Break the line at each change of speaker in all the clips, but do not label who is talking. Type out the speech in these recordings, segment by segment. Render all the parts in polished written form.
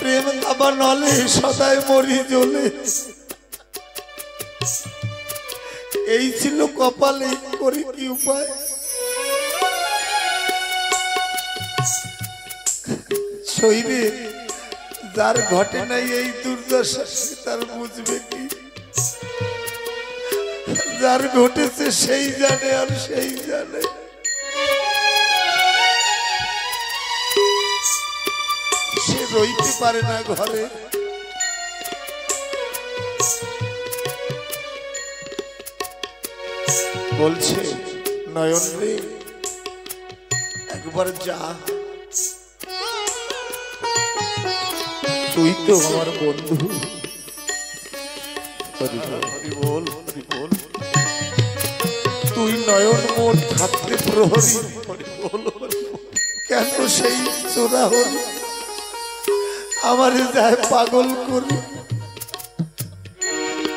প্রেম দাবা নলে সদাই মরি জ্বলে। এই ছিল কপালে, করে কি উপায়। শরীরে যার ঘটে নাই এই দুর্দশা তার বুঝবে কি, যার ঘটেছে সেই জানে আর সেই জানে। সে রইতে পারে না ঘরে, বলছে নয়ন রে একবার যা, তুই তো আমার বন্ধু। হরি বল হরি বল, তুই নয়ন মোর থাকতে প্রহরী। কেন সেই চোরা হল আমারে যায় পাগল করে।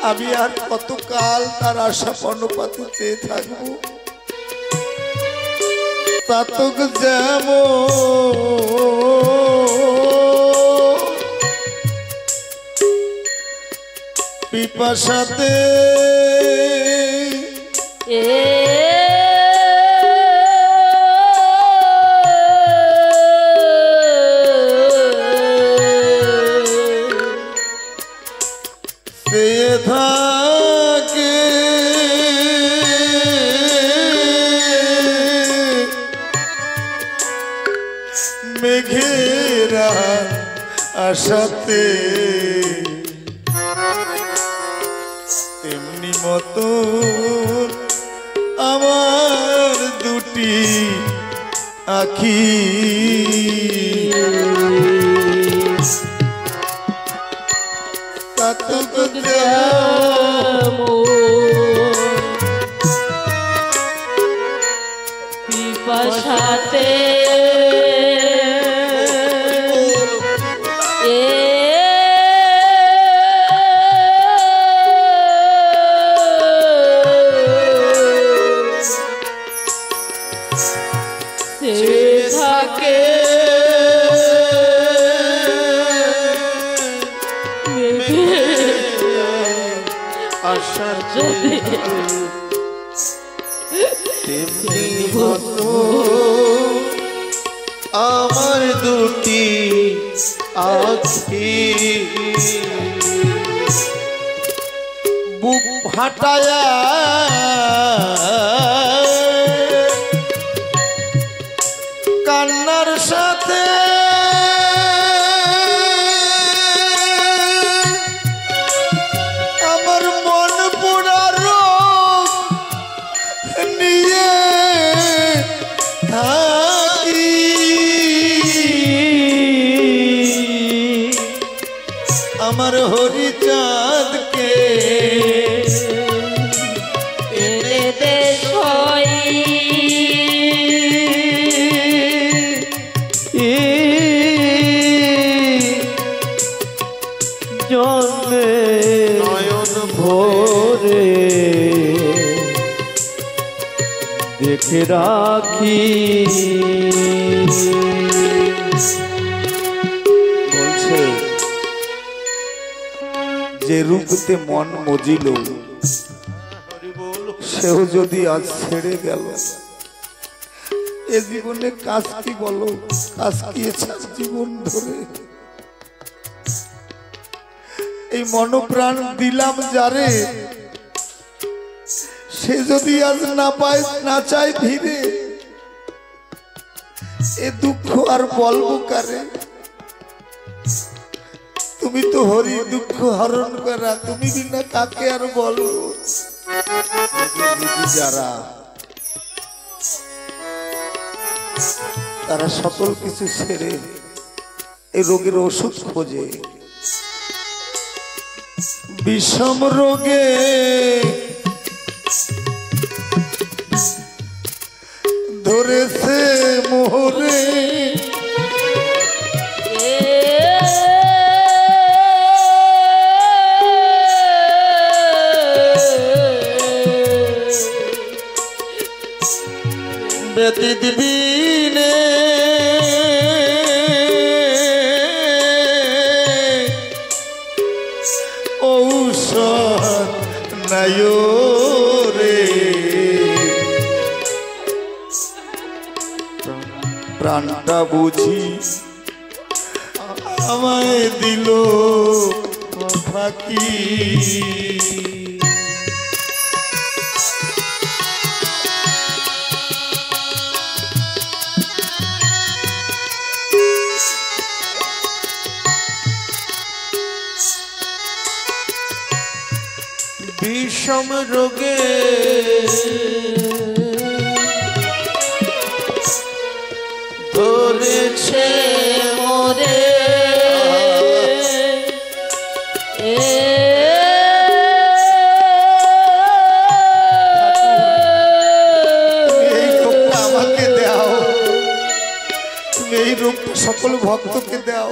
আমি আর কতকাল তার আশা পণপাতে চেয়ে থাকবো। তাতক যেমন পিপাসাতে থাকে মেঘেরা আশাতে, তেমনি মতো আমার দুটি আখি তাতক
পিপাসাতে
থাকে আশার যদি তেমনি মতো আমার দুটি আখি বুক ফাটায়া কান্নার সাথে আমার মন পোড়া রোগ নিয়ে থাকি। আমার হরিচাঁদকে
এলে দেশ
জন্মে নয়ন ভোরে দেখে রাখি। বলছে যে রূপতে মন মজিল সেও যদি আজ ছেড়ে গেল, এ জীবনে কাজ কি বলো, কাজ কি জীবন ধরে। এই মনোপ্রাণ দিলাম যারে, সে যদি আজ না পায় না চায় ধীরে, এ দুঃখ আর বলবো কারে। তুমি তো হরি দুঃখ হরণ করা, তুমি বিনা কাকে আর বলবো। যারা তারা সকল কিছু ছেড়ে এই রোগের ওষুধ খোঁজে। বিষম রোগে ধরেছে মোহরে, ব্যতীত বিনে প্রাণটা বুঝি আমায় দিল ফাঁকি।
বিষম রোগে
ধরেছে মোরে
এই রোগটা আমাকে দাও, তুমি এই রোগটা সকল ভক্তকে দাও।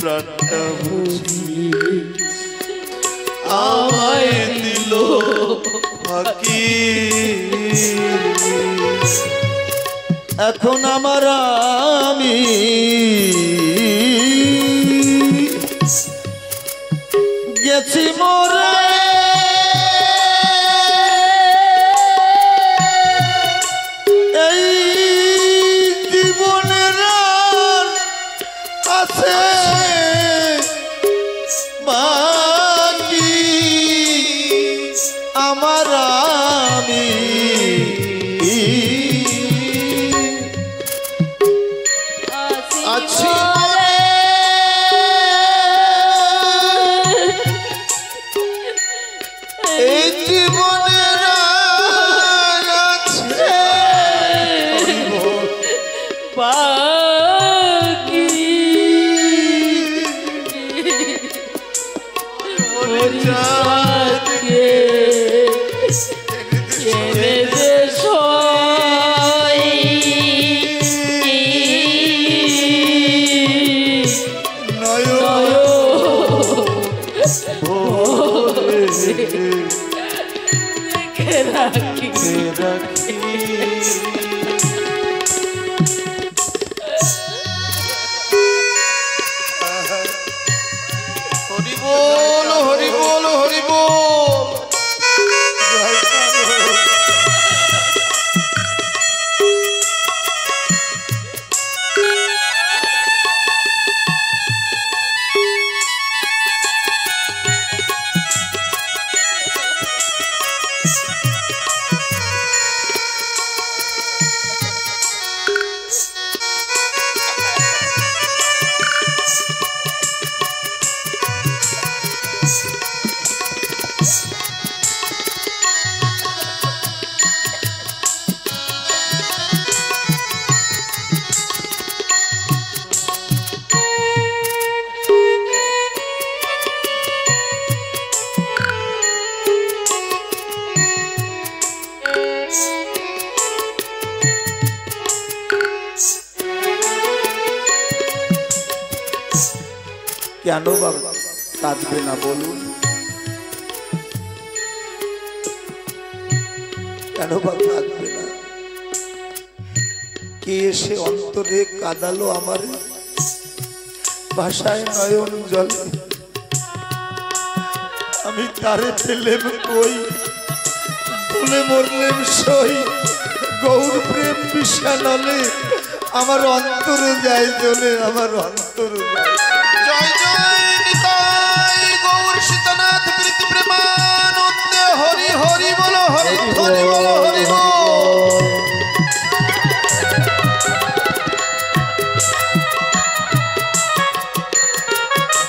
প্রাণটা বুঝি আমায় দিল ফাঁকি।
এখন আমার আমি গেছি মোরে এই জীবনের আছে বাকি আমার আমি
আছি
এই জীবনের আছে
বাকি পরিচাকে ছেড়ে দে সই রেখে রাখি
হরি বল হরি বল হরি বল।
কেন বাবা কাঁদবে না বলুন, কেন বাবা কাঁদবে না? কে এসে অন্তরে কাঁদালো আমার ভাষায় নয়ন জলে, আমি তারে পেলেম কই, ভুলে মরলেম সই, গৌর প্রেম বিষানলে আমার অন্তরে যায় চলে, আমার অন্তরে যায়।
জয় জয় নিতাই গৌর সীতানাথ প্রীতি প্রেমানন্দে হরি হরি বল হরি হরি বল হরি বল।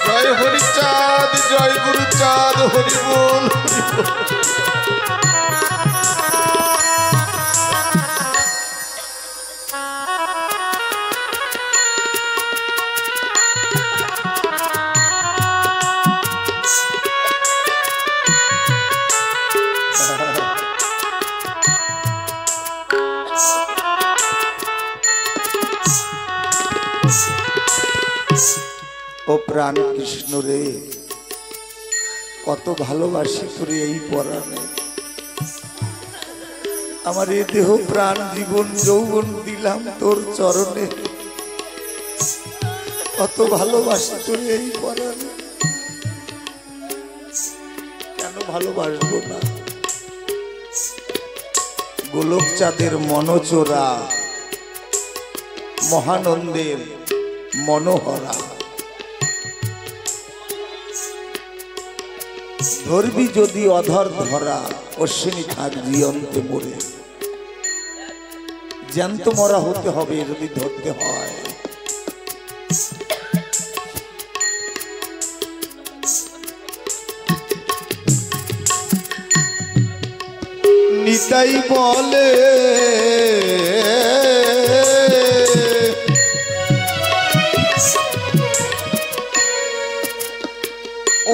জয় হরি চাঁদ জয় গুরু চাঁদ হরি বল হরি বল।
ও প্রাণ কৃষ্ণ রে, কত ভালোবাসি করে এই পরাণে, আমার এ দেহ প্রাণ জীবন যৌবন দিলাম তোর চরণে। কত ভালোবাসি তোর এই পরাণ, কেন ভালোবাসবো না? গোলক চাঁদের মনোচোরা, মহানন্দের মনোহরা, ধরবি যদি অধর ধরা, অশ্বিনী থাক জিয়ন্তে মরে। জ্যান্ত মরা হতে হবে যদি ধরতে হয়। নিতাই বলে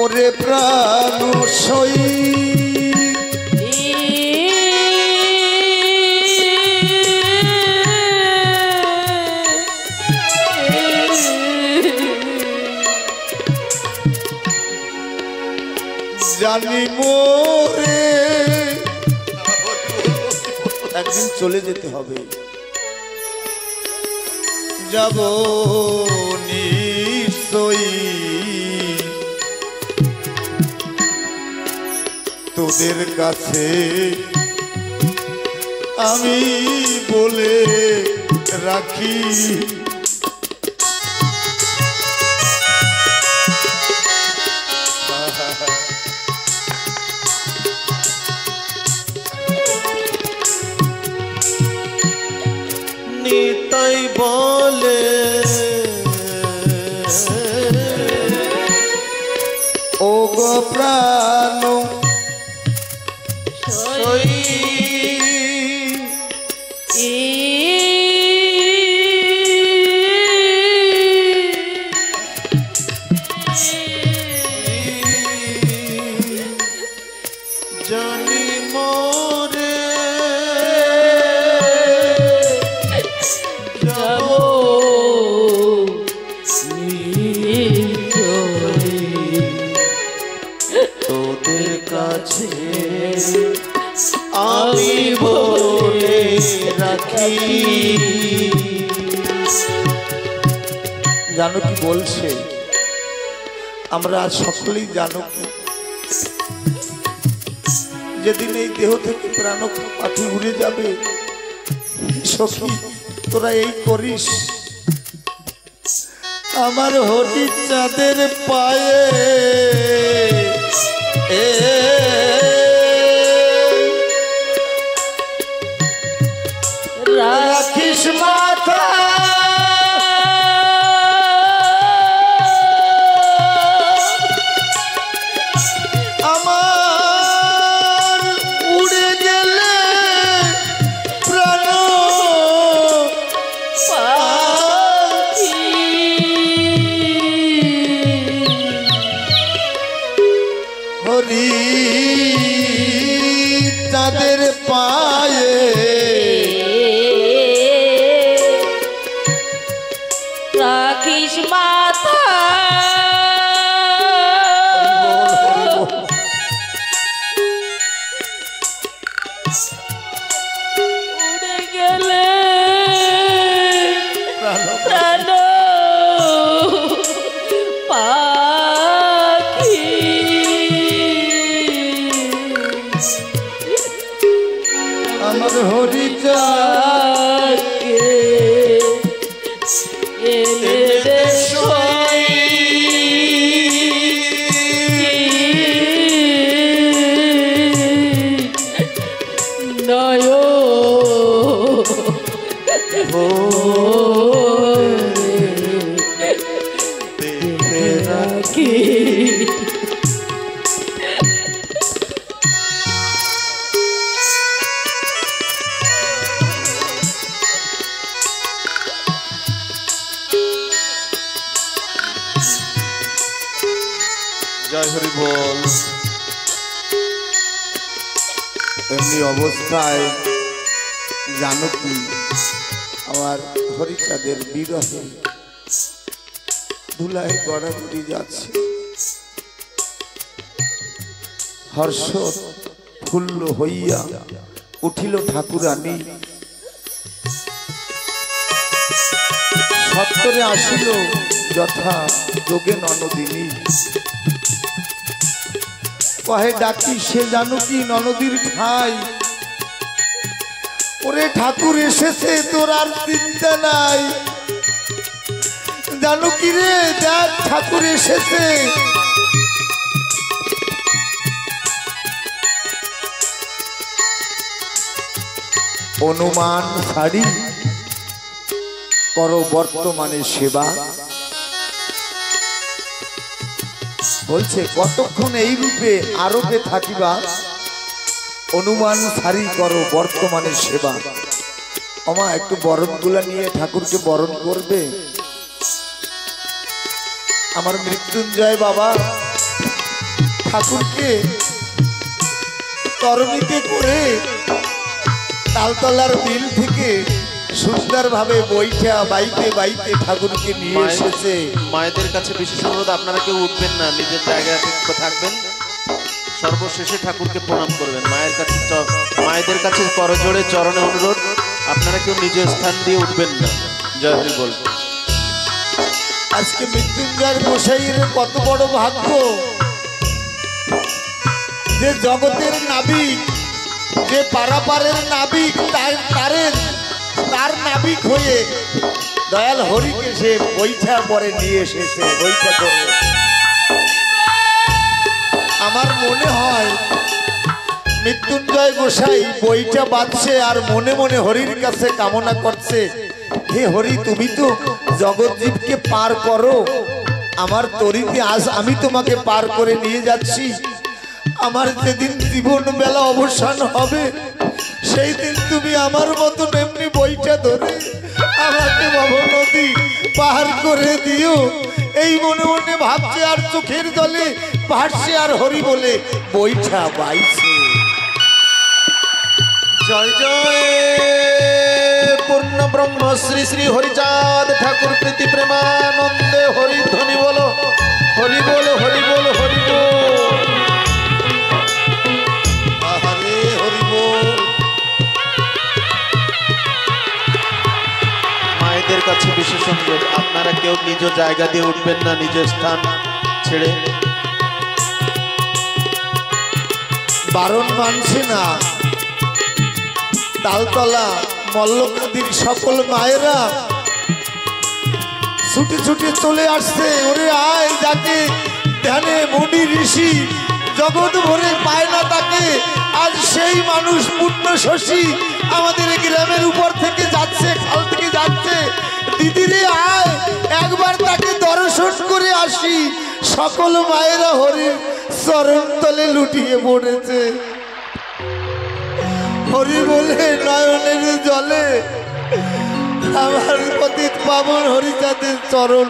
ওরে প্রাণ সই জানি মোরে একদিন চলে যেতে হবে, যাব নিশ্চয়ই তোদের কাছে আমি বলে রাখি।
নিতাই বলে
ও গো প্রাণ
সই জানি মোরে
যাব
তোদের কাছে আমি বলে রাখি।
জানো কি বলছে? আমরা সকলেই জানো কি, যেদিন এই দেহ থেকে প্রাণ পাখি উড়ে যাবে, সখী তোরা এই করিস। আমার হরি চাঁদের পায়ে রাখিস মাথা, আমার উড়ে গেলে প্রাণ
পাখি
হরি চাঁদের পায়ে
রাখিস মাথা উড়ে গেলে প্রাণ পাখি
আমার হরি চাঁদ
এলে দেশই নয় রাখি
জয় হরি বল। এমনি অবস্থায় জানো কি, আমার হরিচাঁদের বিরহে ধুলায় গড়াগড়ি যাচ্ছে, হর্ষ ফুল্ল হইয়া উঠিল ঠাকুরানী। সত্তরে আসিল যথা যোগে ননদিনী। কহে ডাকি সে জানো কি ননদীর ঠাই। ওরে ঠাকুর এসেছে তোর আর চিন্তা নাই। জানো কি রে দেখ ঠাকুর এসেছে। অনুমান ছাড়ি করো বর্তমানে সেবা। বলছে কতক্ষণ এই রূপে আরোপে থাকিবা, অনুমান ছাড়ি করো বর্তমানে সেবা। আমা একটু বরণগুলা নিয়ে ঠাকুরকে বরণ করবে। আমার মৃত্যুঞ্জয় বাবা ঠাকুরকে তরণীতে করে তালতলার বিল থেকে সুন্দরভাবে বইটা বাইতে বাইতে ঠাকুরকে নিয়ে এসেছে।
মায়েদের কাছে বিশেষ অনুরোধ, আপনারা কেউ উঠবেন না, নিজের জায়গায় থাকবেন। সর্বশেষে ঠাকুরকে প্রণাম করবেন। মায়েদের কাছে করজোড়ে চরণে অনুরোধ, আপনারা কেউ নিজের স্থান দিয়ে উঠবেন না। জয় হরি বল।
আজকে মৃত্যুঞ্জয় গোসাইয়ের কত বড় ভাগ্য যে জগতের নাবিক, যে পারাপারের নাবিক, তার নাবিক হয়ে দয়াল হরিকে সে বৈঠা পরে নিয়ে এসেছে। বৈঠা করে আমার মনে হয় মৃত্যুঞ্জয় গোসাই বইটা বাঁধছে আর মনে মনে হরির কাছে কামনা করছে, হে হরি তুমি তো জগৎজীবকে পার করো, আমার তরিতে আজ আমি তোমাকে পার করে নিয়ে যাচ্ছি। আমার যেদিন জীবন বেলা অবসান হবে সেই দিন তুমি আমার মতন এমনি বইটা ধরে আমাকে ভব নদী পার করে দিও। এই মনে মনে ভাবছে আর চোখের জলে ভাসছে আর হরি বলে বইটা বাইছে।
জয় জয় পূর্ণ ব্রহ্ম শ্রী শ্রী হরিচাঁদ ঠাকুর প্রীতি প্রেমানন্দে হরি ধ্বনি বলো, হরি বলো, হরি বলো, হরি বল।
আহারে হরি বল।
মায়েদের কাছে বিশেষ অনুরোধ, আপনারা কেউ নিজ জায়গা দিয়ে উঠবেন না, নিজের স্থান ছেড়ে।
বারণ মানছে না। তালতলা মল্লকাদির সকল মায়েরা ছুটে ছুটে চলে আসছে। ওরে আয়, যাকে ধ্যানে মুনি ঋষি জগৎ ভরে পায় না তাকে, আজ সেই মানুষ পূর্ণ শশী আমাদের গ্রামের উপর থেকে যাচ্ছে, খাল থেকে যাচ্ছে। দিদিরে আয়, একবার তাকে দর্শন করে আসি। সকল মায়েরা হরির চরণ তলে লুটিয়ে পড়েছে। হরি বলে নয়নের জলে আমার পতিত পাবন হরিচাঁদের চরণ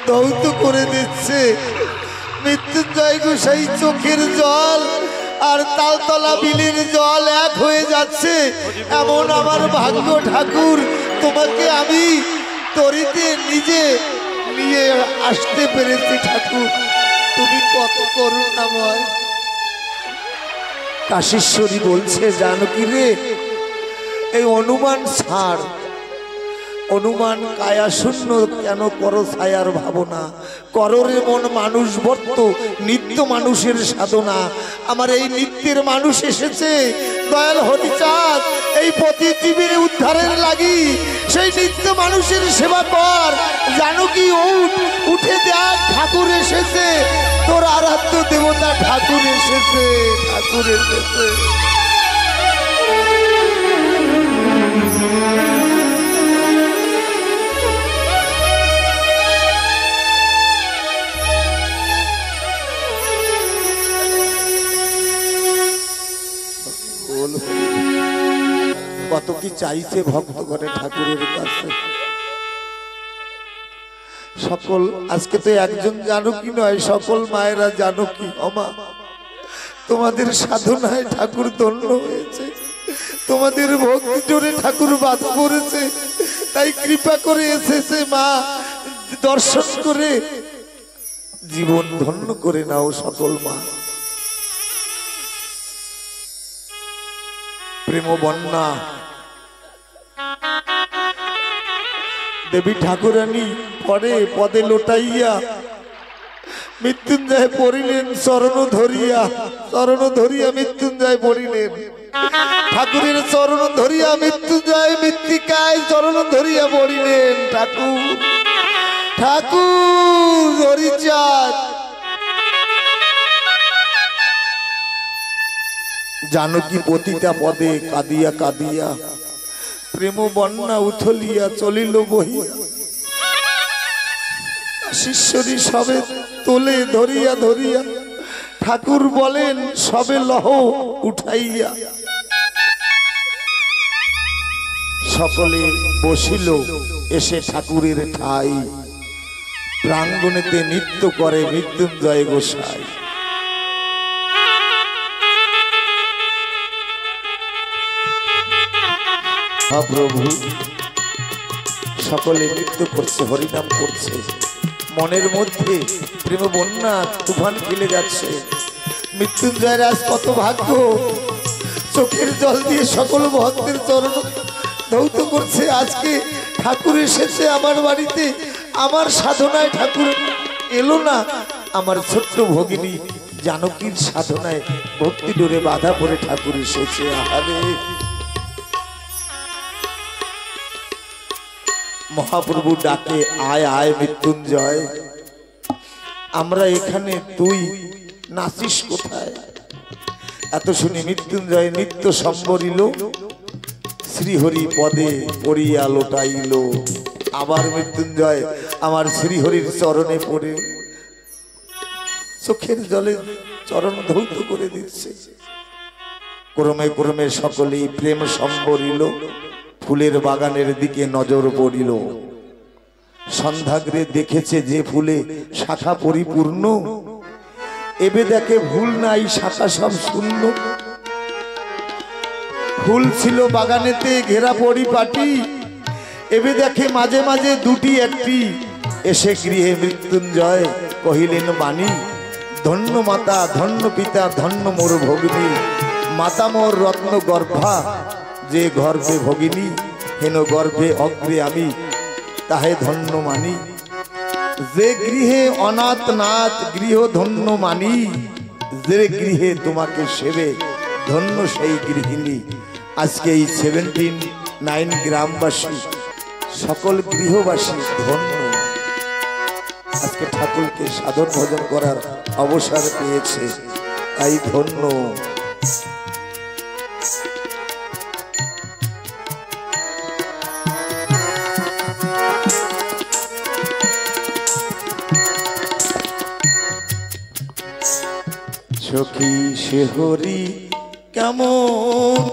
ধৌত করে দিচ্ছে। মৃত্যুঞ্জয় গোসাই চোখের জল আর তালতলা বিলের জল এক হয়ে যাচ্ছে। এমন আমার ভাগ্য ঠাকুর, তোমাকে আমি তরিতে নিজে নিয়ে আসতে পেরেছি ঠাকুর, তুমি কত করুণাময়। কাশীশ্বরী বলছে জানো কি রে, এই অনুমান ছাড়। অনুমান কায়া শূন্য কেন করো ছায়ার ভাবনা, কররে মন মানুষ বর্ত নিত্য মানুষের সাধনা। আমার এই নিত্যের মানুষ এসেছে দয়াল হরিচাঁদ এই পতিজীবীর উদ্ধারের লাগি। সেই নিত্য মানুষের সেবা কর। জানো কি উঠে দেখ ঠাকুর এসেছে, তোর আরাধ্য দেবতা ঠাকুর এসেছে, ঠাকুর এসেছে। কত কি চাইছে ভক্ত করে ঠাকুরের কাছে। সকল আজকে তো একজন জানো কি নয়, সকল মায়েরা জানো কি অমা, তোমাদের সাধনায় ঠাকুর ধন্য হয়েছে, তোমাদের ভক্তি জোরে ঠাকুর বাধা করেছে, তাই কৃপা করে এসেছে মা, দর্শন করে জীবন ধন্য করে নাও সকল মা। প্রেম বন্যা দেবী ঠাকুরানী পরে পদে লোটাইয়া মৃত্যুঞ্জয় পড়িলেন চরণ ধরিয়া মৃত্যুঞ্জয় পড়িলেন। ঠাকুরের চরণ ধরিয়া মৃত্যুঞ্জয় মৃত্তিকায় চরণ ধরিয়া পড়িলেন। ঠাকুর ঠাকুর হরিচাঁদ জানকী পতিতা পদে কাঁদিয়া কাঁদিয়া প্রেম বন্যা উথলিয়া চলিল বহিয়া। শিষ্যরী সবে তোলে ধরিয়া ধরিয়া ঠাকুর বলেন সবে লহ উঠাইয়া। সকলে বসিল এসে ঠাকুরের ঠাই, প্রাঙ্গণেতে নৃত্য করে মৃত্যুঞ্জয় গোসাই। প্রভু সকলে নৃত্য করছে, হরিনাম করছে, মনের মধ্যে প্রেম বন্যা তুফান খেলে যাচ্ছে। মৃত্যুঞ্জয়ের আজ কত ভাগ্য, চোখের জল দিয়ে সকল ভক্তের চরণ ধৌত করছে। আজকে ঠাকুর এসেছে আমার বাড়িতে, আমার সাধনায় ঠাকুর এলো না। আমার ছোট্ট ভগিনী জানকীর সাধনায় ভক্তি ডোরে বাধা পড়ে ঠাকুর এসেছে। আহারে মহাপ্রভু ডাকে আয় আয় মৃত্যুঞ্জয়, আমরা এখানে, তুই নাচিস কোথায়? এত শুনি মৃত্যুঞ্জয় নিত্য সম্বরিল, শ্রীহরি পদে পড়িয়া লোটাইল। আবার মৃত্যুঞ্জয় আমার শ্রীহরির চরণে পড়ে চোখের জলে চরণ ধৌত করে দিচ্ছে। ক্রমে ক্রমে সকলেই প্রেম সম্বরিল, ফুলের বাগানের দিকে নজর পড়িল। সন্ধ্যাগ্রে দেখেছে যে ফুলে শাখা পরিপূর্ণ, এবে দেখে ফুল নাই, শাখা সব শূন্য। ফুল ছিল বাগানেতে ঘেরা পরিপাটি, এবে দেখে মাঝে মাঝে দুটি একটি। এসে গৃহে মৃত্যুঞ্জয় কহিলেন বাণী, ধন্য মাতা ধন্য পিতা ধন্য মোর ভগিনী। মাতা মোর রত্ন গর্ভা, যে গর্ভে ভগিনী, হেন গর্ভে অগ্রে আমি, তাহে ধন্য মানি। যে গৃহে অনাথ নাথ গৃহ ধন্য মানি, যে গৃহে তোমাকে সেবে ধন্য সেই গৃহিণী। আজকে এই 79 গ্রামবাসী সকল গৃহবাসী ধন্য, আজকে ঠাকুরকে সাধন ভজন করার অবসর পেয়েছে, তাই ধন্য। সখী সে হরি কেমন